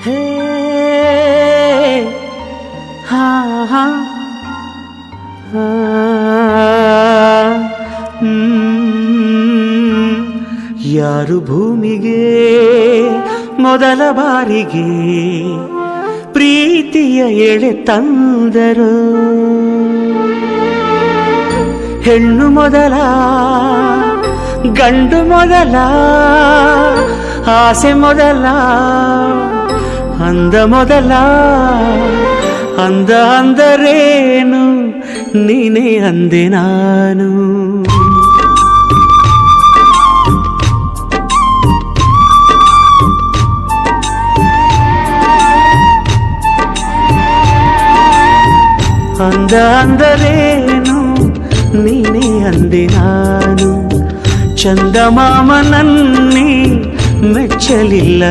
ಹೇ ಹಾ ಹಾ ಯಾರು ಭೂಮಿಗೆ ಮೊದಲ ಬಾರಿಗೆ ಪ್ರೀತಿಯ ಎಳೆ ತಂದರು? ಹೆಣ್ಣು ಮೊದಲ, ಗಂಡು ಮೊದಲ, ಆಸೆ ಮೊದಲ, ಅಂದ ಮೊದಲ. ಅಂದ ಅಂದರೇನು ನೀನೇ ಅಂದೆ ನಾನು. ಅಂದ ಅಂದರೇನು ನೀನೇ ಅಂದೆ ನಾನು. ಚಂದಮಾಮನನ್ನೇ ಮೆಚ್ಚಲಿಲ್ಲ.